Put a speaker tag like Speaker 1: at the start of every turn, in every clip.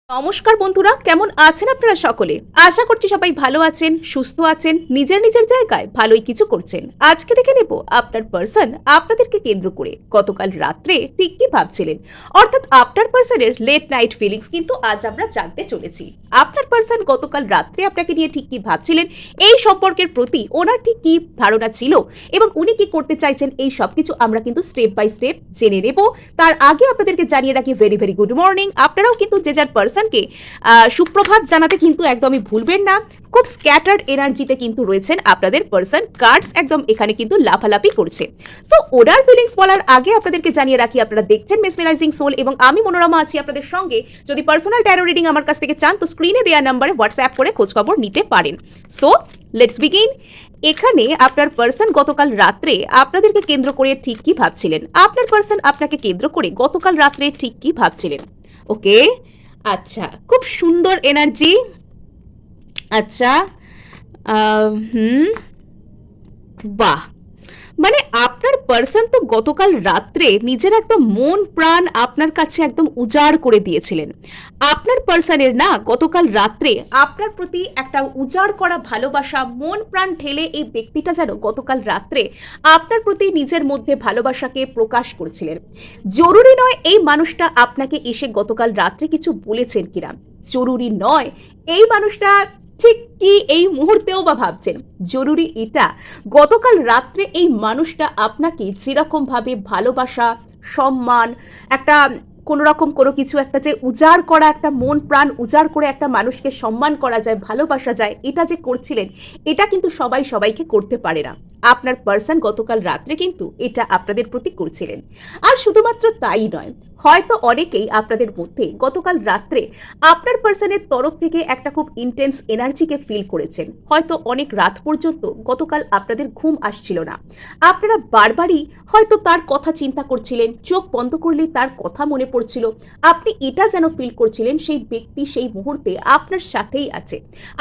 Speaker 1: নমস্কার বন্ধুরা, কেমন আছেন আপনারা সকলে? আশা করছি সবাই ভালো আছেন, সুস্থ আছেন, নিজের নিজের জায়গায় ভালোই কিছু করছেন। আজকে দেখে নেব আপনার পার্সন আপনাদেরকে কেন্দ্র করে গতকাল রাত্রে ঠিক কি ভাবছিলেন, অর্থাৎ আপনার পার্সনের লেট নাইট ফিলিংস কিন্তু আজ আমরা জানতে চলেছি। আপনার পার্সন গতকাল রাত্রে আপনাকে নিয়ে ঠিক কি ভাবছিলেন, এই সম্পর্কের প্রতি ওনার ঠিক কি ধারণা ছিল এবং উনি কি করতে চাইছেন, এই সবকিছু আমরা কিন্তু স্টেপ বাই স্টেপ জেনে নেব। তার আগে আপনাদেরকে জানিয়ে রাখি ভেরি ভেরি গুড মর্নিং। আপনারাও কিন্তু যে যার পার্সনকে সুপ্রভাত জানাতে কিন্তু একদমই ভুলবেন না। খুব স্ক্যাটার্ড এনার্জিতে কিন্তু রয়েছেন আপনাদের পার্সন, কার্ডস একদম এখানে কিন্তু লাফালাফি করছে। সো ওনার ফিলিংস বলার আগে আপনাদেরকে জানিয়ে রাখি, আপনারা দেখছেন মেসমেরাইজিং সোল এবং আমি মনোরমা আছি আপনাদের সঙ্গে। যদি পার্সোনাল ট্যারো রিডিং আমার কাছ থেকে চান তো স্ক্রিনে দেওয়া নাম্বারে হোয়াটসঅ্যাপ করে খোঁজখবর নিতে পারেন। So let's begin. এখানে আপনার পার্সন গতকাল রাত্রে আপনাদেরকে কেন্দ্র করে ঠিক কি ভাবছিলেন, আপনার পার্সন আপনাকে কেন্দ্র করে গতকাল রাত্রে ঠিক কি ভাবছিলেন। ওকে, আচ্ছা, খুব সুন্দর এনার্জি। আচ্ছা, বাহ, মানে আপনার পার্সন তো গতকাল রাত্রে নিজের একদম মন প্রাণ আপনার কাছে একদম উজাড় করে দিয়েছিলেন। আপনার পার্সনের না গতকাল রাত্রে আপনার প্রতি একটা উজাড় করা ভালোবাসা, মন প্রাণ ঢেলে এই ব্যক্তিটা যেন গতকাল রাত্রে আপনার প্রতি নিজের মধ্যে ভালোবাসাকে প্রকাশ করছিলেন। জরুরি নয় এই মানুষটা আপনাকে এসে গতকাল রাত্রে কিছু বলেছেন কিনা, জরুরি নয় এই মানুষটা ঠিক কি এই মুহূর্তেও বা ভাবছেন, জরুরি এটা গতকাল রাত্রে এই মানুষটা আপনাকে যেরকম ভাবে ভালোবাসা, সম্মান, একটা কোনো রকম কোনো কিছু একটা যে উজাড় করা, একটা মন প্রাণ উজাড় করে একটা মানুষকে সম্মান করা যায়, ভালোবাসা যায়, এটা যে করছিলেন, এটা কিন্তু সবাই সবাইকে করতে পারে না। আপনার পার্সন গতকাল রাত্রে কিন্তু এটা আপনাদের প্রতি করছিলেন। আর শুধুমাত্র তাই নয়, হয়তো অনেকেই আপনাদের মধ্যে গতকাল রাত্রে আপনার পার্সনের তরফ থেকে একটা খুব ইন্টেন্স এনার্জিকে ফিল করেছেন। হয়তো অনেক রাত পর্যন্ত গতকাল আপনাদের ঘুম আসছিল না, আপনারা বারবারই হয়তো তার কথা চিন্তা করছিলেন, চোখ বন্ধ করলেই তার কথা মনে পড়ছিল। আপনি এটা যেন ফিল করছিলেন সেই ব্যক্তি সেই মুহূর্তে আপনার সাথেই আছে,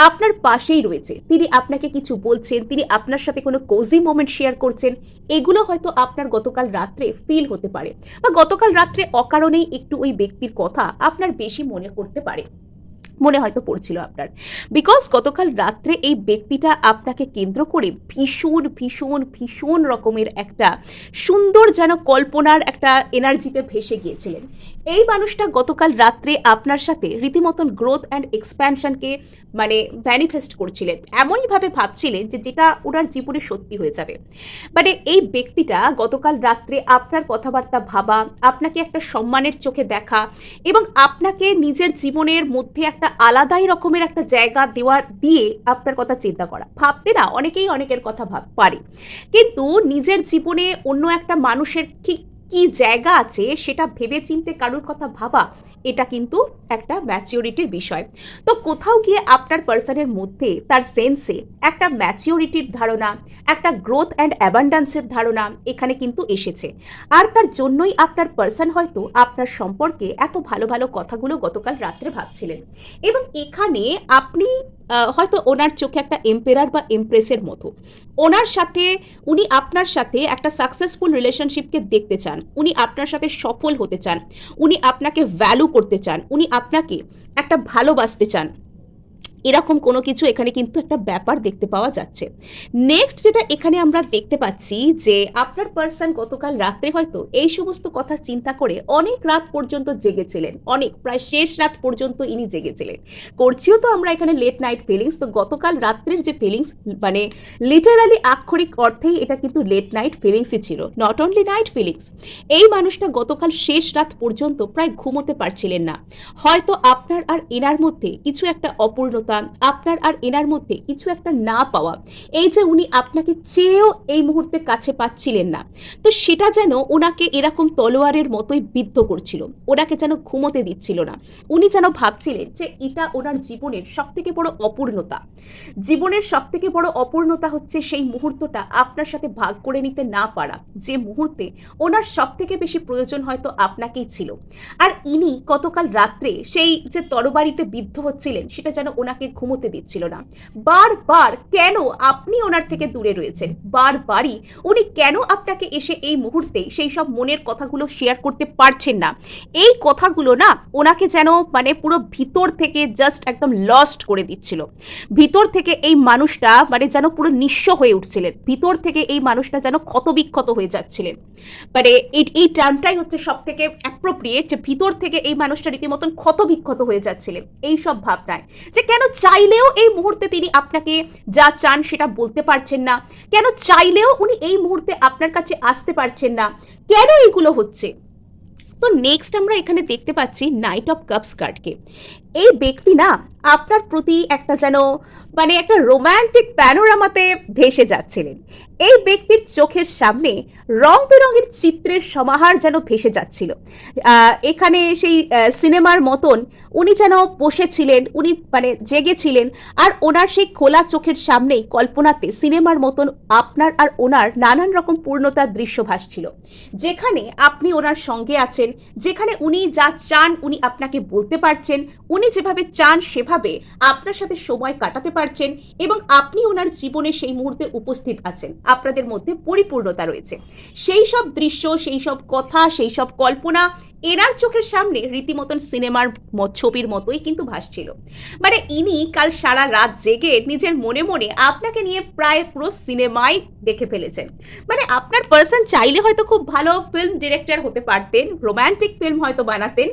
Speaker 1: আপনার পাশেই রয়েছে, তিনি আপনাকে কিছু বলছেন, তিনি আপনার সাথে কোনো কোজি মোমেন্ট শেয়ার করছেন। এগুলো হয়তো আপনার গতকাল রাত্রে ফিল হতে পারে, বা গতকাল রাত্রে অকারণেই একটু ওই ব্যক্তির কথা আপনার বেশি মনে করতে পারে, মনে হয়তো পড়ছিল আপনার। বিকজ গতকাল রাত্রে এই ব্যক্তিটা আপনাকে কেন্দ্র করে ভীষণ ভীষণ ভীষণ রকমের একটা সুন্দর যেন কল্পনার একটা এনার্জিতে ভেসে গিয়েছিলেন। এই মানুষটা গতকাল রাত্রে আপনার সাথে রীতিমতন গ্রোথ অ্যান্ড এক্সপ্যানশনকে মানে ম্যানিফেস্ট করছিলেন, এমনইভাবে ভাবছিলেন যে যেটা ওনার জীবনে সত্যি হয়ে যাবে। মানে এই ব্যক্তিটা গতকাল রাত্রে আপনার কথাবার্তা ভাবা, আপনাকে একটা সম্মানের চোখে দেখা এবং আপনাকে নিজের জীবনের মধ্যে একটা আলাদাই রকমের একটা জায়গা দেওয়া দিয়ে আপনার কথা চিন্তা করা। ভাবতে না অনেকেই অনেকের কথা পারে, কিন্তু নিজের জীবনে অন্য একটা মানুষের ঠিক কি জায়গা আছে সেটা ভেবে চিনতে কারোর কথা ভাবা, এটা কিন্তু একটা ম্যাচিওরিটির বিষয়। তো কোথাও গিয়ে আপনার পার্সনের মধ্যে তার সেন্সে একটা ম্যাচিওরিটির ধারণা, একটা গ্রোথ অ্যান্ড অ্যাবান্ডান্সের ধারণা এখানে কিন্তু এসেছে। আর তার জন্যই আপনার পার্সন হয়তো আপনার সম্পর্কে এত ভালো ভালো কথাগুলো গতকাল রাত্রে ভাবছিলেন। এবং এখানে আপনি হয়তো ওনার চোখে একটা এম্পেরার বা এমপ্রেসের মতো, ওনার সাথে উনি আপনার সাথে একটা সাকসেসফুল রিলেশনশিপকে দেখতে চান, উনি আপনার সাথে সফল হতে চান, উনি আপনাকে ভ্যালু করতে চান, উনি আপনাকে একটা ভালোবাসতে চান, এরকম কোনো কিছু এখানে কিন্তু একটা ব্যাপার দেখতে পাওয়া যাচ্ছে। নেক্সট যেটা এখানে আমরা দেখতে পাচ্ছি যে আপনার পার্সন গতকাল রাত্রে হয়তো এই সমস্ত কথা চিন্তা করে অনেক রাত পর্যন্ত জেগেছিলেন, অনেক প্রায় শেষ রাত পর্যন্ত ইনি জেগেছিলেন। করছিও তো আমরা এখানে লেট নাইট ফিলিংস, তো গতকাল রাত্রের যে ফিলিংস মানে লিটারালি আক্ষরিক অর্থেই এটা কিন্তু লেট নাইট ফিলিংসই ছিল, নট অনলি নাইট ফিলিংস। এই মানুষটা গতকাল শেষ রাত পর্যন্ত প্রায় ঘুমোতে পারছিলেন না। হয়তো আপনার আর এনার মধ্যে কিছু একটা অপূর্ণতা, আপনার আর এনার মধ্যে কিছু একটা না পাওয়া, এই যে উনি আপনাকে চেয়েও এই মুহূর্তে কাছে পাচ্ছিলেন না, তো সেটা যেন ওনাকে এরকম তলোয়ারের মতোই বিদ্ধ করছিল, ওনাকে যেন ঘুমোতে দিচ্ছিল না। উনি যেন ভাবছিলেন যে এটা ওনার জীবনের সব থেকে বড় অপূর্ণতা, জীবনের সব থেকে বড় অপূর্ণতা হচ্ছে সেই মুহূর্তটা আপনার সাথে ভাগ করে নিতে না পারা, যে মুহূর্তে ওনার সব থেকে বেশি প্রয়োজন হয়তো আপনাকেই ছিল। আর ইনি গতকাল রাত্রে সেই যে তরবারিতে বিদ্ধ হচ্ছিলেন সেটা যেন ওনাকে আপনাকে ঘুমোতে দিচ্ছিল না। বারবার কেন আপনি ওনার থেকে দূরে রয়েছেন, বারবারই উনি কেন আপনাকে এসে এই মুহূর্তে সেই সব মনের কথাগুলো শেয়ার করতে পারছেন না, এই কথাগুলো না ওনাকে যেন মানে পুরো ভিতর থেকে জাস্ট একদম লস্ট করে দিচ্ছিল। ভিতর থেকে এই মানুষটা মানে যেন পুরো নিঃস্ব হয়ে উঠছিলেন, ভিতর থেকে এই মানুষটা যেন ক্ষতবিক্ষত হয়ে যাচ্ছিলেন। মানে এই টার্মটাই হচ্ছে সব থেকে অ্যাপ্রোপ্রিয়েট, যে ভিতর থেকে এই মানুষটা রীতিমতন ক্ষতবিক্ষত হয়ে যাচ্ছিলেন এই সব ভাবনায়, যে কেন চাইলেও এই মুহূর্তে তিনি আপনাকে যা চান সেটা বলতে পারছেন না, কেন চাইলেও উনি এই মুহূর্তে আপনার কাছে আসতে পারছেন না, কেন এইগুলো হচ্ছে। তো নেক্সট আমরা এখানে দেখতে পাচ্ছি নাইট অফ কাপস কার্ডকে। এই ব্যক্তি না আপনার প্রতি একটা যেন মানে একটা রোম্যান্টিক প্যানোরামাতে ভেসে যাচ্ছিলেন। এই ব্যক্তির চোখের সামনে রং বেরঙের চিত্রের সমাহার যেন ভেসে যাচ্ছিল। এখানে সেই সিনেমার মতন উনি যেন বসেছিলেন, উনি মানে জেগেছিলেন, আর ওনার সেই খোলা চোখের সামনেই কল্পনাতে সিনেমার মতন আপনার আর ওনার নানান রকম পূর্ণতার দৃশ্য ভাসছিল, যেখানে আপনি ওনার সঙ্গে আছেন, যেখানে উনি যা চান উনি আপনাকে বলতে পারছেন, উনি যেভাবে চান সেভাবে আপনার সাথে সময় কাটাতে পারছেন, এবং আপনি ওনার জীবনে সেই মুহূর্তে উপস্থিত আছেন, আপনাদের মধ্যে পরিপূর্ণতা রয়েছে। সেই সব দৃশ্য, সেই সব কথা, সেই সব কল্পনা এনার চোখের সামনে রীতিমতন সিনেমার ছবির মতোই কিন্তু ভাসছিল। মানে ইনি কাল সারা রাত জেগে নিজের মনে মনে আপনাকে নিয়ে প্রায় পুরো সিনেমায় দেখে ফেলেছেন। মানে আপনার পার্সন চাইলে হয়তো খুব ভালো ফিল্ম ডিরেক্টর হতে পারতেন, রোম্যান্টিক ফিল্ম হয়তো বানাতেন,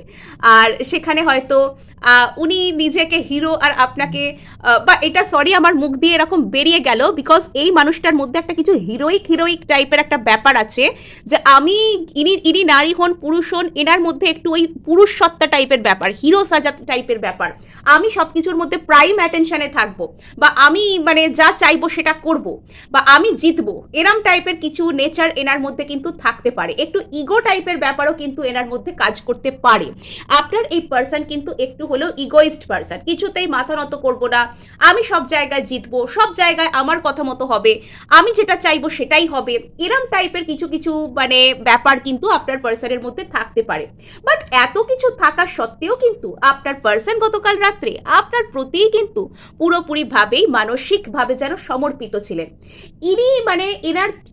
Speaker 1: আর সেখানে হয়তো উনি নিজেকে হিরো আর আপনাকে বা এটা সরি আমার মুখ দিয়ে এরকম বেরিয়ে গেল, বিকজ এই মানুষটার মধ্যে একটা কিছু হিরোইক টাইপের একটা ব্যাপার আছে, যে আমি ইনি নারী হন পুরুষ হন, এনার মধ্যে একটু ওই পুরুষ সত্তা টাইপের ব্যাপার, হিরো সাজা টাইপের ব্যাপার, আমি সব কিছুর মধ্যে প্রাইম অ্যাটেনশনে থাকবো, বা আমি মানে যা চাইবো সেটা করব, বা আমি জিতবো, এরম টাইপের কিছু নেচার এনার মধ্যে কিন্তু থাকতে পারে। একটু ইগো টাইপের ব্যাপারও কিন্তু এনার মধ্যে কাজ করতে পারে। আপনার এই পার্সন কিন্তু একটু হলেও ইগোইস্ট পার্সন, কিছুতেই মাথা নত করবো না, আমি সব জায়গায় জিতবো, সব জায়গায় আমার কথা মতো হবে, আমি যেটা চাইবো সেটাই হবে, এরম টাইপের কিছু কিছু মানে ব্যাপার কিন্তু আপনার পার্সনের মধ্যে থাকতে পারে। বাট এত কিছু থাকা সত্ত্বেও কিন্তু আপনার পার্সন গতকাল রাত্রে আপনার প্রতি কিন্তু পুরোপুরিভাবেই মানসিকভাবে যেন সমর্পিত ছিলেন। ইনি মানে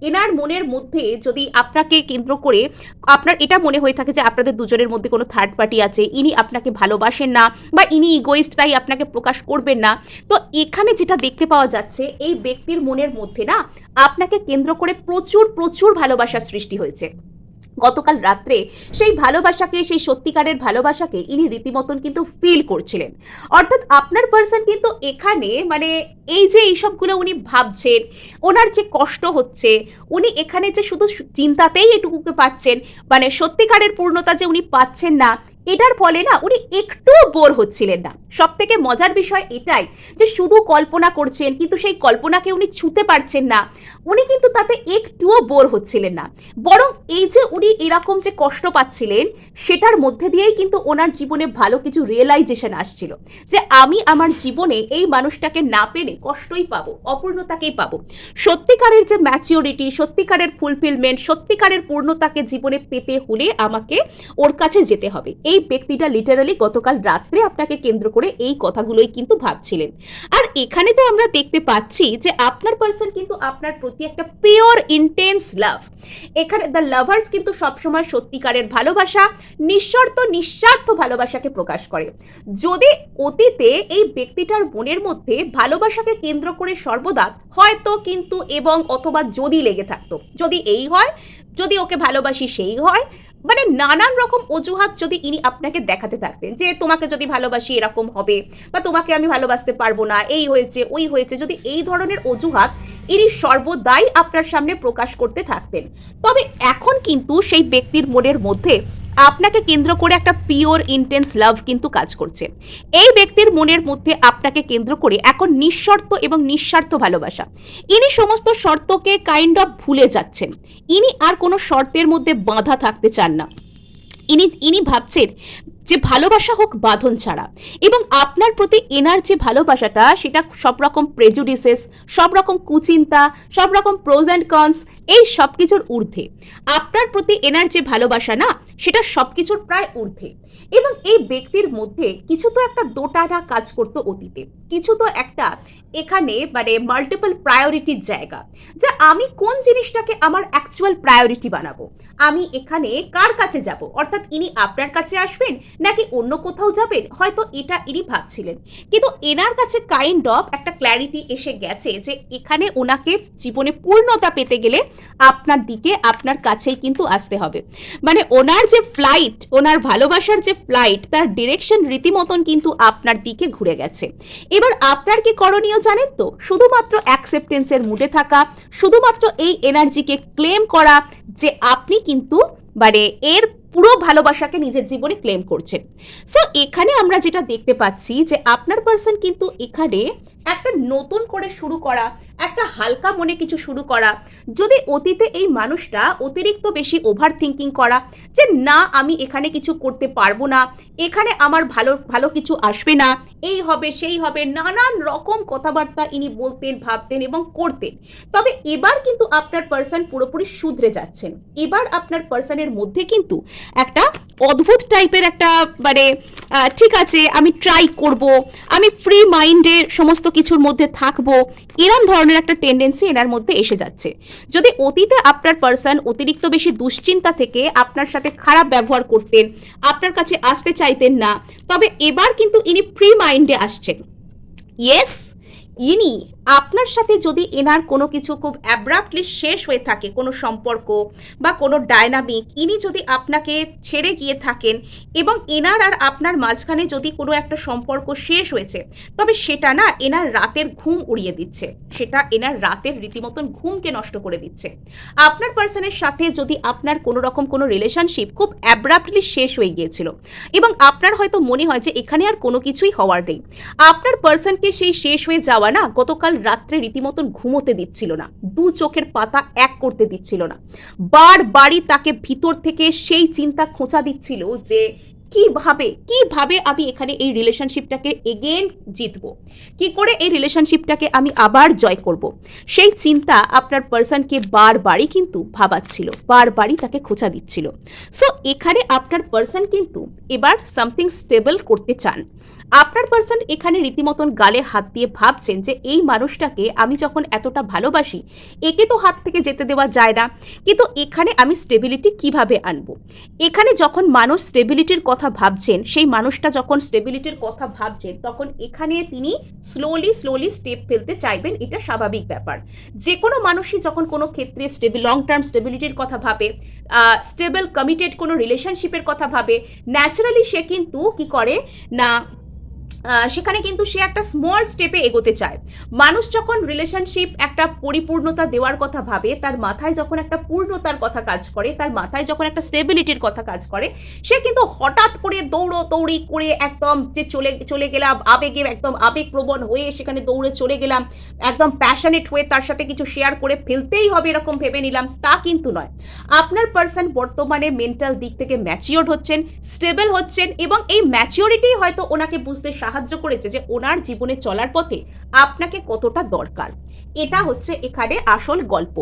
Speaker 1: এনার মনের মধ্যে যদি আপনাকে কেন্দ্র করে আপনার এটা মনে হয়ে থাকে যে আপনাদের দুজনের মধ্যে কোনো থার্ড পার্টি আছে, ইনি আপনাকে ভালোবাসেন না, বা ইনি ইগোইস্ট তাই আপনাকে প্রকাশ করবেন না, তো এখানে যেটা দেখতে পাওয়া যাচ্ছে এই ব্যক্তির মনের মধ্যে না আপনাকে কেন্দ্র করে প্রচুর প্রচুর ভালোবাসার সৃষ্টি হয়েছে। গতকাল রাত্রে সেই ভালোবাসাকে, সেই সত্যিকারের ভালোবাসাকে ইনি রীতিমতন কিন্তু ফিল করছিলেন। অর্থাৎ আপনার পার্সন কিন্তু এখানে মানে এই যে এইসবগুলো উনি ভাবছেন, ওনার যে কষ্ট হচ্ছে, উনি এখানে যে শুধু চিন্তাতেই এটুকুকে পাচ্ছেন, মানে সত্যিকারের পূর্ণতা যে উনি পাচ্ছেন না, এটার ফলে না উনি একটুও বোর হচ্ছিলেন না। সব থেকে মজার বিষয় এটাই যে শুধু কল্পনা করছেন, কিন্তু সেই কল্পনাকে উনি ছুঁতে পারছেন না, উনি কিন্তু তাতে একটুও বোর হচ্ছিলেন না, বরং এই যে উনি এরকম যে কষ্ট পাচ্ছিলেন সেটার মধ্যে দিয়েই কিন্তু ওনার জীবনে ভালো কিছু রিয়েলাইজেশন আসছিল, যে আমি আমার জীবনে এই মানুষটাকে না পেলে কষ্টই পাবো, অপূর্ণতাকেই পাবো। সত্যিকারের যে ম্যাচিওরিটি, সত্যিকারের ফুলফিলমেন্ট, সত্যিকারের পূর্ণতাকে জীবনে পেতে হলে আমাকে ওর কাছে যেতে হবে। এই ব্যক্তিটা লিটারালি গতকাল রাত্রে আপনাকে কেন্দ্র করে এই কথাগুলোই কিন্তু ভাবছিলেন। আর এখানে তো আমরা দেখতে পাচ্ছি যে আপনার পার্সন কিন্তু আপনার প্রতি একটা পিওর ইন্টেন্স লাভ, এখানে দ্য লাভার্স কিন্তু সবসময় সত্যিকারের ভালোবাসা, নিঃস্বার্থ ভালোবাসাকে প্রকাশ করে। যদি অতীতে এই ব্যক্তিটার মনের মধ্যে ভালোবাসাকে কেন্দ্র করে সর্বদা হয়তো কিন্তু এবং অথবা যদি লেগে থাকতো, যদি এই হয়, যদি ওকে ভালোবাসি সেই হয়, মানে নানান রকম অজুহাত যদি ইনি আপনাকে দেখাতে থাকতেন, যে তোমাকে যদি ভালোবাসি এরকম হবে, বা তোমাকে আমি ভালোবাসতে পারবো না, এই হয়েছে ওই হয়েছে, যদি এই ধরনের অজুহাত ইনি সর্বদাই আপনার সামনে প্রকাশ করতে থাকতেন, তবে এখন কিন্তু সেই ব্যক্তির মনের মধ্যে আপনাকে কেন্দ্র করে একটা পিওর ইন্টেন্স লাভ কিন্তু কাজ করছে। এই ব্যক্তির মনের মধ্যে আপনাকে কেন্দ্র করে এখন নিঃশর্ত এবং নিঃস্বার্থ ভালোবাসা, ইনি সমস্ত শর্তকে কাইন্ড অফ ভুলে যাচ্ছেন, ইনি আর কোনো শর্তের মধ্যে বাঁধা থাকতে চান না। ইনি ভাবছেন যে ভালোবাসা হোক বাঁধন ছাড়া, এবং আপনার প্রতি এনার যে ভালোবাসাটা সেটা সব রকম প্রেজুডিসেস, সব রকম কুচিন্তা, সব রকম প্রোজ অ্যান্ড কনস এই সব কিছুর ঊর্ধ্বে আপনার প্রতি এনার যে ভালোবাসা না, সেটা সব কিছুর প্রায় ঊর্ধ্বে। এবং এই ব্যক্তির মধ্যে কিছু তো একটা দোটানা কাজ করতো অতীতে, কিছু তো একটা এখানে মানে মাল্টিপল প্রায়োরিটির জায়গা, যে আমি কোন জিনিসটাকে আমার অ্যাকচুয়াল প্রায়োরিটি বানাবো, আমি এখানে কার কাছে যাব, অর্থাৎ ইনি আপনার কাছে আসবেন নাকি অন্য কোথাও যাবেন, হয়তো এটা ইনি ভাবছিলেন। কিন্তু এনার কাছে কাইন্ড অফ একটা ক্ল্যারিটি এসে গেছে যে এখানে ওনাকে জীবনে পূর্ণতা পেতে গেলে আপনার দিকে, আপনার কাছেই কিন্তু আসতে হবে। মানে ওনার যে ফ্লাইট, ওনার ভালোবাসার যে ফ্লাইট, তার ডিরেকশন রীতিমতন কিন্তু আপনার দিকে ঘুরে গেছে। এবার আপনার কি করণীয় জানেন তো? শুধুমাত্র অ্যাকসেপ্টেন্সের মুডে থাকা, শুধুমাত্র এই এনার্জিকে ক্লেম করা যে আপনি কিন্তু মানে এর পুরো ভালোবাসাকে নিজের জীবনে ক্লেম করছেন। সো এখানে আমরা যেটা দেখতে পাচ্ছি যে আপনার পার্সন কিন্তু এখানে একটা নতুন করে শুরু করা, একটা হালকা মনে কিছু শুরু করা। যদি অতীতে এই মানুষটা অতিরিক্ত বেশি ওভার থিঙ্কিং করা, যে না আমি এখানে কিছু করতে পারবো না, এখানে আমার ভালো ভালো কিছু আসবে না, এই হবে সেই হবে, নানান রকম কথাবার্তা ইনি বলতেন, ভাবতেন এবং করতেন। তবে এবার কিন্তু আপনার পার্সন পুরোপুরি শুধরে যাচ্ছেন। এবার আপনার পার্সনের মধ্যে কিন্তু একটা অদ্ভুত টাইপের একটা মানে ঠিক আছে আমি ট্রাই করব, আমি ফ্রি মাইন্ডে সমস্ত কিছুর মধ্যে থাকবো, এরম ধরনের একটা টেন্ডেন্সি এনার মধ্যে এসে যাচ্ছে। যদি অতীতে আপনার পার্সন অতিরিক্ত বেশি দুশ্চিন্তা থেকে আপনার সাথে খারাপ ব্যবহার করতেন, আপনার কাছে আসতে চাইতেন না, তবে এবার কিন্তু ইনি ফ্রি মাইন্ডে আসছেন। ইয়েস, ইনি আপনার সাথে যদি এনার কোনো কিছু খুব অ্যাব্রাপ্টলি শেষ হয়ে থাকে, কোনো সম্পর্ক বা কোনো ডায়নামিক, ইনি যদি আপনাকে ছেড়ে গিয়ে থাকেন এবং এনার আর আপনার মাঝখানে যদি কোনো একটা সম্পর্ক শেষ হয়েছে, তবে সেটা না এনার রাতের ঘুম উড়িয়ে দিচ্ছে, সেটা এনার রাতের রীতিমতন ঘুমকে নষ্ট করে দিচ্ছে। আপনার পার্সনের সাথে যদি আপনার কোনো রকম কোনো রিলেশনশিপ খুব অ্যাব্রাপ্টলি শেষ হয়ে গিয়েছিল এবং আপনার হয়তো মনে হয় যে এখানে আর কোনো কিছুই হওয়ার নেই, আপনার পার্সনকে সেই শেষ হয়ে যাওয়া না গতকাল রাত্রে রীতিমতন ঘুমোতে দিচ্ছিল না, দু চোখের পাতা এক করতে দিচ্ছিল না, বারবারই তাকে ভিতর থেকে সেই চিন্তা খোঁচা দিচ্ছিল যে কিভাবে আমি এখানে এই রিলেশনশিপটাকে এগেন জিতবো, কি করে এই রিলেশনশিপটাকে আমি আবার জয় করব। সেই চিন্তা আপনার পার্সনকে বারবারই কিন্তু ভাবাচ্ছিল, বারবারই তাকে খোঁচা দিচ্ছিল। সো এখানে আপনার পার্সন কিন্তু এবার সামথিং স্টেবল করতে চান। আপনার পার্সন এখানে রীতিমতন গালে হাত দিয়ে ভাবছেন যে এই মানুষটাকে আমি যখন এতটা ভালোবাসি, একে তো হাত থেকে যেতে দেওয়া যায় না, কিন্তু এখানে আমি স্টেবিলিটি কিভাবে আনবো। এখানে যখন মানুষ স্টেবিলিটির কথা ভাবছেন, সেই মানুষটা যখন স্টেবিলিটির কথা ভাবছেন, তখন এখানে তিনি স্লোলি স্টেপ ফেলতে চাইবেন, এটা স্বাভাবিক ব্যাপার। যে কোনো মানুষই যখন কোনো ক্ষেত্রে লং টার্ম স্টেবিলিটির কথা ভাবে, স্টেবল কমিটেড কোনো রিলেশনশিপের কথা ভাবে, ন্যাচারালি সে কিন্তু কি করে না সেখানে কিন্তু সে একটা স্মল স্টেপে এগোতে চায়। মানুষ যখন রিলেশনশিপ একটা পরিপূর্ণতা দেওয়ার কথা ভাবে, তার মাথায় যখন একটা পূর্ণতার কথা কাজ করে, তার মাথায় যখন একটা স্টেবিলিটির কথা কাজ করে, সে কিন্তু হঠাৎ করে দৌড়ি করে একদম যে চলে গেলাম আবেগে, একদম আবেগপ্রবণ হয়ে সেখানে দৌড়ে চলে গেলাম, একদম প্যাশনেট হয়ে তার সাথে কিছু শেয়ার করে ফেলতেই হবে এরকম ভেবে নিলাম, তা কিন্তু নয়। আপনার পার্সন বর্তমানে মেন্টাল দিক থেকে ম্যাচিওর্ড হচ্ছেন, স্টেবল হচ্ছেন, এবং এই ম্যাচিওরিটি হয়তো ওনাকে বুঝতে সাহায্য করেছে যে ওনার জীবনে চলার পথে আপনাকে কতটা দরকার। এটা হচ্ছে এখানে আসল গল্প।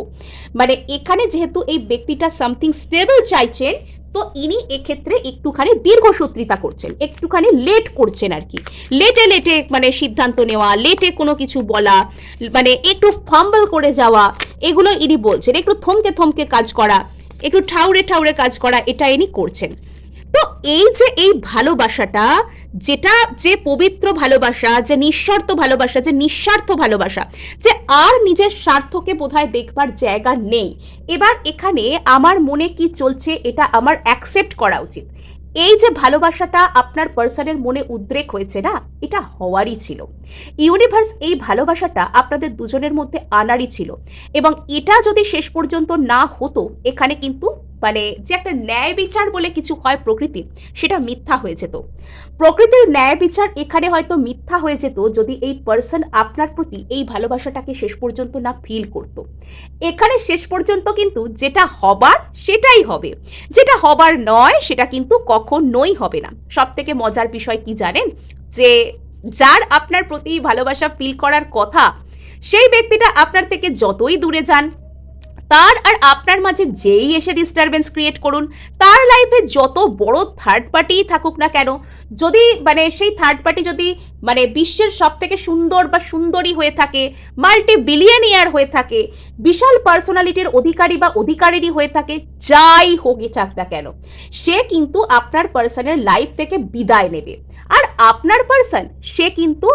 Speaker 1: মানে এখানে যেহেতু এই ব্যক্তিটা সামথিং স্টেবল চাইছেন, তো ইনি এক্ষেত্রে একটুখানি দীর্ঘসূত্রিতা করছেন, একটুখানি লেট করছেন আর কি, লেটে মানে সিদ্ধান্ত নেওয়া, লেটে কোনো কিছু বলা, মানে একটু ফাম্বল করে যাওয়া, এগুলো ইনি বলছেন। একটু থমকে কাজ করা, একটু ঠাউরে কাজ করা, এটা ইনি করছেন। তো এই যে এই ভালোবাসাটা, যেটা যে পবিত্র ভালোবাসা, যে নিঃশর্ত ভালোবাসা, যে নিঃস্বার্থ ভালোবাসা, যে আর নিজের স্বার্থকে বোধহয় দেখবার জায়গা নেই, এবার এখানে আমার মনে কি চলছে এটা আমার অ্যাকসেপ্ট করা উচিত। এই যে ভালোবাসাটা আপনার পার্সনের মনে উদ্রেক হয়েছে না, এটা হওয়ারই ছিল। ইউনিভার্স এই ভালোবাসাটা আপনাদের দুজনের মধ্যে আনারই ছিল, এবং এটা যদি শেষ পর্যন্ত না হতো, এখানে কিন্তু মানে যে একটা ন্যায় বিচার বলে কিছু হয় প্রকৃতির, সেটা মিথ্যা হয়ে যেত। প্রকৃতির ন্যায় বিচার এখানে হয়তো মিথ্যা হয়ে যেত যদি এই পার্সন আপনার প্রতি এই ভালোবাসাটাকে শেষ পর্যন্ত না ফিল করত। এখানে শেষ পর্যন্ত কিন্তু যেটা হবার সেটাই হবে, যেটা হবার নয় সেটা কিন্তু কখনোই হবে না। সব থেকে মজার বিষয় কি জানেন, যে যার আপনার প্রতি ভালোবাসা ফিল করার কথা, সেই ব্যক্তিটা আপনার থেকে যতই দূরে যান, তার আর আপনার মাঝে যেই এসে ডিস্টারবেন্স ক্রিয়েট করুন, তার লাইফে যত বড় থার্ড পার্টিই থাকুক না কেন, যদি মানে সেই থার্ড পার্টি যদি মানে বিশ্বের সব থেকে সুন্দর বা সুন্দরী হয়ে থাকে, মাল্টি বিলিয়নিয়ার হয়ে থাকে, বিশাল পার্সোনালিটির অধিকারী বা অধিকারিণী হয়ে থাকে, যাই হোক থাক না কেন, সে কিন্তু আপনার পার্সনের লাইফ থেকে বিদায় নেবে। আর আপনার পার্সন সে কিন্তু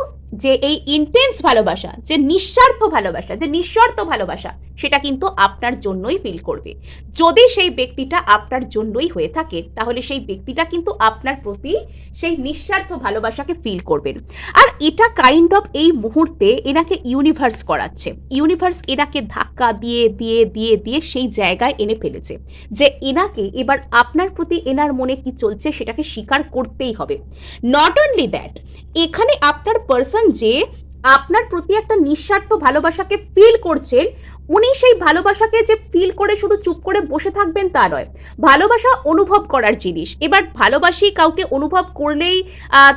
Speaker 1: যে এই ইন্টেন্স ভালোবাসা, যে নিঃস্বার্থ ভালোবাসা, যে নিঃস্বার্থ ভালোবাসা, সেটা কিন্তু আপনার জন্যই ফিল করবে। যদি সেই ব্যক্তিটা আপনার জন্যই হয়ে থাকে, তাহলে সেই ব্যক্তিটা কিন্তু আপনার প্রতি সেই নিঃস্বার্থ ভালোবাসাকে ফিল করবেন। আর এটা কাইন্ড অফ এই মুহূর্তে এনাকে ইউনিভার্স করাচ্ছে। ইউনিভার্স এনাকে ধাক্কা দিয়ে দিয়ে দিয়ে দিয়ে সেই জায়গায় এনে ফেলেছে যে এনাকে এবার আপনার প্রতি এনার মনে কি চলছে সেটাকে স্বীকার করতেই হবে। নট অনলি দ্যাট, এখানে আপনার পার্সন যে আপনার প্রতি একটা নিঃস্বার্থ ভালোবাসাকে ফিল করছেন, উনি সেই ভালোবাসাকে যে ফিল করে শুধু চুপ করে বসে থাকবেন তা নয়। ভালোবাসা অনুভব করার জিনিস। এবার ভালোবাসি কাউকে অনুভব করলেই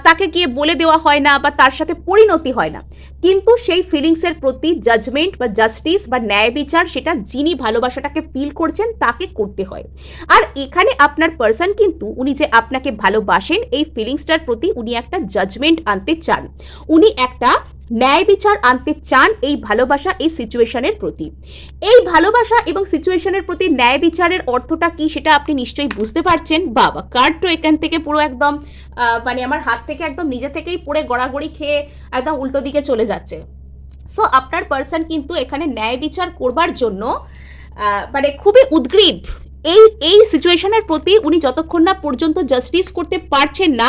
Speaker 1: তাকে গিয়ে বলে দেওয়া হয় না বা তার সাথে পরিণতি হয় না, কিন্তু সেই ফিলিংসের প্রতি জাজমেন্ট বা জাস্টিস বা ন্যায় বিচার সেটা যিনি ভালোবাসাটাকে ফিল করছেন তাকে করতে হয়। আর এখানে আপনার পার্সন কিন্তু উনি যে আপনাকে ভালোবাসেন এই ফিলিংসটার প্রতি উনি একটা জাজমেন্ট আনতে চান, উনি একটা ন্যায় বিচার আনতে চান এই ভালোবাসা এই সিচুয়েশনের প্রতি। এই ভালোবাসা এবং সিচুয়েশনের প্রতি ন্যায় বিচারের অর্থটা কি সেটা আপনি নিশ্চয়ই বুঝতে পারছেন। বাবা, কার্ড তো এখান থেকে পুরো একদম মানে আমার হাত থেকে একদম নিজে থেকেই পড়ে গড়াগড়ি খেয়ে একদম উল্টো দিকে চলে যাচ্ছে। সো আপনার পার্সন কিন্তু এখানে ন্যায় বিচার করবার জন্য মানে খুবই উদ্গ্রীব। এই এই সিচুয়েশনের প্রতি উনি যতক্ষণ না পর্যন্ত জাস্টিস করতে পারছেন না,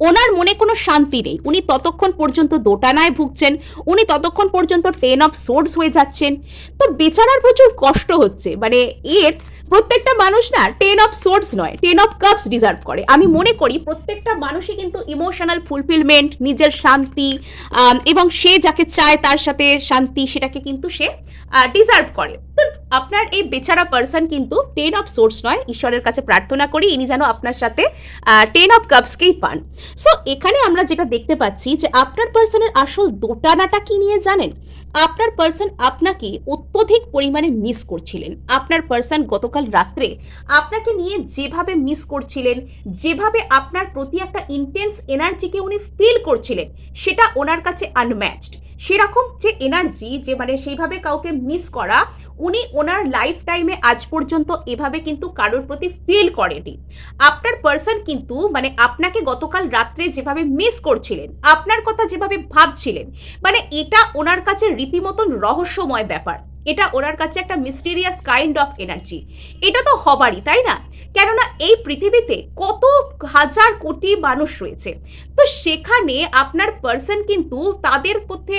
Speaker 1: ওনার মনে কোনো শান্তি নেই। উনি ততক্ষণ পর্যন্ত দোটানায় ভুগছেন, উনি ততক্ষণ পর্যন্ত 10 অফ সোর্ডস হয়ে যাচ্ছেন। তো বেচারার প্রচুর কষ্ট হচ্ছে। মানে এর প্রত্যেকটা মানুষ না 10 অফ সোর্ডস নয়, 10 অফ কাপস ডিজার্ভ করে। আমি মনে করি প্রত্যেকটা মানুষই কিন্তু ইমোশনাল ফুলফিলমেন্ট, নিজের শান্তি এবং সে যাকে চায় তার সাথে শান্তি, সেটাকে কিন্তু সে ডিজার্ভ করে। তো আপনার এই বেচারা পার্সন কিন্তু 10 অফ সোর্স নয়। ঈশ্বরের কাছে প্রার্থনা করি ইনি যেন আপনার সাথে 10 অফ কাপসকেই পান। সো এখানে আমরা যেটা দেখতে পাচ্ছি যে আপনার পার্সনের আসল দোটানাটা কি নিয়ে জানেন? আপনার পার্সন আপনাকে অত্যধিক পরিমাণে মিস করছিলেন। আপনার পার্সন গতকাল রাত্রে আপনাকে নিয়ে যেভাবে মিস করছিলেন, যেভাবে আপনার প্রতি একটা ইন্টেন্স এনার্জিকে উনি ফিল করছিলেন, সেটা ওনার কাছে আনম্যাচড। সেরকম যে এনার্জি, যে মানে সেইভাবে কাউকে মিস করা, উনি ওনার লাইফ টাইমে আজ পর্যন্ত এভাবে কিন্তু কারোর প্রতি ফিল করেনি। আপনার পার্সন কিন্তু মানে আপনাকে গতকাল রাত্রে যেভাবে মিস করছিলেন, আপনার কথা যেভাবে ভাবছিলেন, মানে এটা ওনার কাছে রীতিমতন রহস্যময় ব্যাপার। এটা ওনার কাছে একটা মিস্টিরিয়াস কাইন্ড অফ এনার্জি। এটা তো হবারই, তাই না? কেননা এই পৃথিবীতে কত হাজার কোটি মানুষ রয়েছে, তো সেখানে আপনার পার্সন কিন্তু তাদের মধ্যে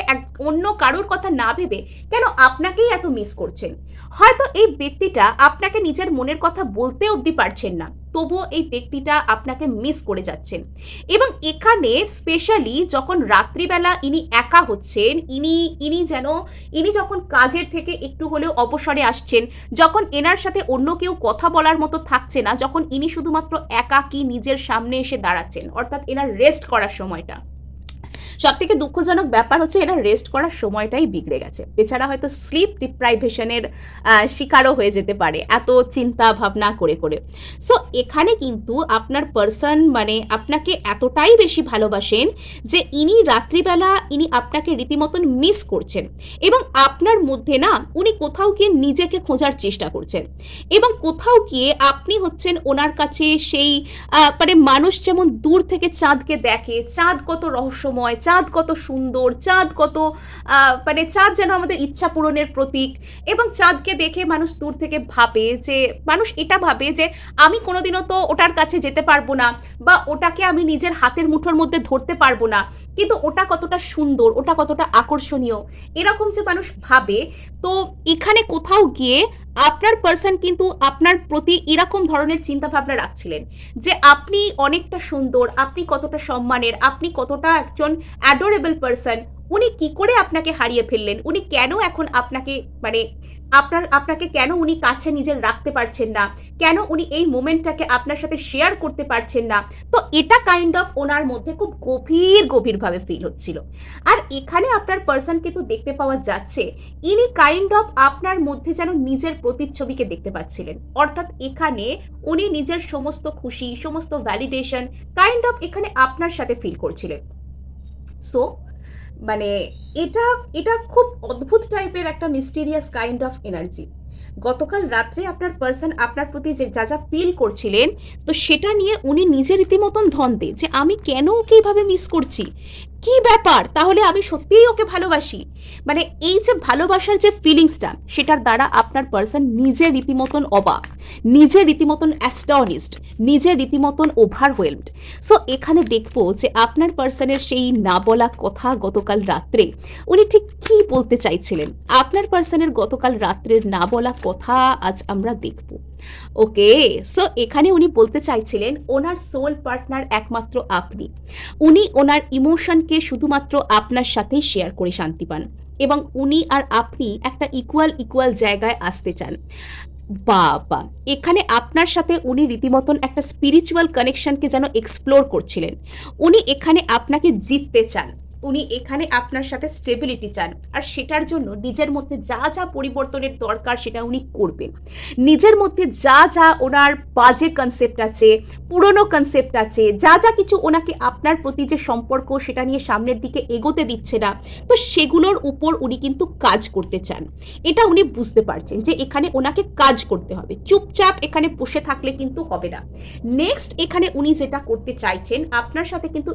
Speaker 1: অন্য কারোর কথা না ভেবে কেন আপনাকেই এত মিস করছেন। হয়তো এই ব্যক্তিটা আপনাকে নিজের মনের কথা বলতে অবধি পারছেন না, তবুও এই ব্যক্তিটা আপনাকে মিস করে যাচ্ছেন। এবং এখানে স্পেশালি যখন রাত্রিবেলা ইনি একা হচ্ছেন, ইনি যখন কাজের থেকে একটু হলেও অবসরে আসছেন, যখন এনার সাথে অন্য কেউ কথা বলার মতো থাকছে না, যখন ইনি শুধুমাত্র একাকী নিজের সামনে এসে দাঁড়াচ্ছেন, অর্থাৎ এনার রেস্ট করার সময়টা, সব থেকে দুঃখজনক ব্যাপার হচ্ছে এনার রেস্ট করার সময়টাই বিগড়ে গেছে। এছাড়া হয়তো স্লিপ ডিপ্রাইভেশনের শিকারও হয়ে যেতে পারে এত চিন্তা ভাবনা করে করে। সো এখানে কিন্তু আপনার পার্সন মানে আপনাকে এতটাই বেশি ভালোবাসেন যে ইনি রাত্রিবেলা ইনি আপনাকে রীতিমতন মিস করছেন, এবং আপনার মধ্যে না উনি কোথাও গিয়ে নিজেকে খোঁজার চেষ্টা করছেন, এবং কোথাও গিয়ে আপনি হচ্ছেন ওনার কাছে সেই মানে মানুষ যেমন দূর থেকে চাঁদকে দেখে, চাঁদ কত রহস্যময়, চাঁদ কত সুন্দর, চাঁদ কত মানে চাঁদ যেন আমাদের ইচ্ছা পূরণের প্রতীক। এবং চাঁদকে দেখে মানুষ দূর থেকে ভাবে যে, মানুষ এটা ভাবে যে আমি কোনোদিনও তো ওটার কাছে যেতে পারবো না, বা ওটাকে আমি নিজের হাতের মুঠোর মধ্যে ধরতে পারবো না, কিন্তু ওটা কতটা সুন্দর, ওটা কতটা আকর্ষণীয়, এরকম যে মানুষ ভাবে। তো এখানে কোথাও গিয়ে আপনার পার্সন কিন্তু আপনার প্রতি এরকম ধরনের চিন্তা ভাবনা রাখছিলেন যে আপনি অনেকটা সুন্দর, আপনি কতটা সম্মানের, আপনি কতটা একজন অ্যাডোরেবল পার্সন। উনি কি করে আপনাকে হারিয়ে ফেললেন, উনি কেন এখন আপনাকে মানে আপনাকে কেন উনি কাছে নিজের রাখতে পারছেন না, কেন উনি এই মোমেন্টটাকে আপনার সাথে শেয়ার করতে পারছেন না। তো এটা কাইন্ড অফ ওনার মধ্যে খুব গভীরভাবে ফিল হচ্ছিল। আর এখানে আপনার পার্সনকে তো দেখতে পাওয়া যাচ্ছে, ইনি কাইন্ড অফ আপনার মধ্যে যেন নিজের প্রতিচ্ছবিকে দেখতে পাচ্ছিলেন। অর্থাৎ এখানে উনি নিজের সমস্ত খুশি, সমস্ত ভ্যালিডেশন কাইন্ড অফ এখানে আপনার সাথে ফিল করছিলেন। সো মানে এটা এটা খুব অদ্ভুত টাইপের একটা মিস্টিরিয়াস কাইন্ড অফ এনার্জি। গতকাল রাত্রে আপনার পার্সন আপনার প্রতি যে যা যা ফিল করছিলেন, তো সেটা নিয়ে উনি নিজে রীতিমতন ধন্দে যে আমি কেন ওকে এইভাবে মিস করছি, কি ব্যাপার, তাহলে আমি সত্যিই ওকে ভালোবাসি। মানে এই যে ভালোবাসার যে ফিলিংসটা, সেটার দ্বারা আপনার পার্সন নিজে রীতিমতন অবাক, নিজে রীতিমতন অ্যাস্টনিশড, নিজে রীতিমতন ওভারওয়েলমড। সো এখানে দেখবো যে আপনার পার্সনের সেই না বলা কথা গতকাল রাত্রে উনি ঠিক কী বলতে চাইছিলেন। আপনার পার্সনের গতকাল রাত্রের না বলা কথা আজ আমরা দেখব। ওকে, সো এখানে উনি বলতে চাইছিলেন ওনার সোল পার্টনার একমাত্র আপনি। উনি ওনার ইমোশনকে শুধুমাত্র আপনার সাথেই শেয়ার করে শান্তি পান, এবং উনি আর আপনি একটা ইকুয়াল জায়গায় আসতে চান। বাবা, এখানে আপনার সাথে উনি রীতিমতন একটা স্পিরিচুয়াল কানেকশনকে যেন এক্সপ্লোর করছিলেন। উনি এখানে আপনাকে জিততে চান, উনি এখানে আপনার সাথে স্টেবিলিটি চান, আর সেটার জন্য নিজের মধ্যে যা যা পরিবর্তনের দরকার সেটা উনি করবেন। নিজের মধ্যে যা যা ওনার বাজে কনসেপ্ট আছে, পুরনো কনসেপ্ট আছে, যা যা কিছু ওনাকে আপনার প্রতি যে সম্পর্ক সেটা নিয়ে সামনের দিকে এগোতে দিচ্ছে না, তো সেগুলোর উপর উনি কিন্তু কাজ করতে চান। এটা উনি বুঝতে পারছেন যে এখানে ওনাকে কাজ করতে হবে, চুপচাপ এখানে বসে থাকলে কিন্তু হবে না। নেক্সট এখানে উনি যেটা করতে চাইছেন, আপনার সাথে কিন্তু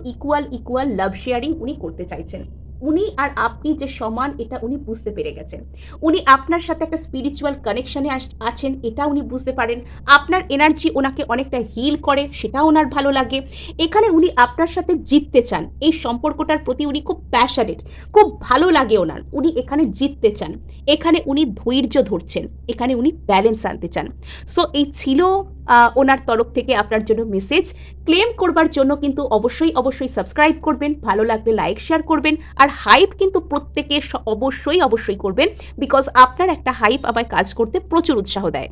Speaker 1: ইকুয়াল লাভ শেয়ারিং উনি করতে চাইছেন। উনি আর আপনি যে সমান, এটা উনি বুঝতে পেরে গেছেন। উনি আপনার সাথে একটা স্পিরিচুয়াল কানেকশনে আছেন, এটা উনি বুঝতে পারেন। আপনার এনার্জি ওনাকে অনেকটা হিল করে, সেটা ওনার ভালো লাগে। এখানে উনি আপনার সাথে জিততে চান, এই সম্পর্কটার প্রতি উনি খুব প্যাশনেট, খুব ভালো লাগে ওনার, উনি এখানে জিততে চান। এখানে উনি ধৈর্য ধরছেন, এখানে উনি ব্যালেন্স আনতে চান। সো এই ছিল ওনার তরফ থেকে আপনার জন্য মেসেজ। ক্লেম করবার জন্য কিন্তু অবশ্যই সাবস্ক্রাইব করবেন, ভালো লাগলে লাইক শেয়ার করবেন, আর হাইপ কিন্তু প্রত্যেকে অবশ্যই করবেন, বিকজ আপনার একটা হাইপ আমায় কাজ করতে প্রচুর উৎসাহ দেয়।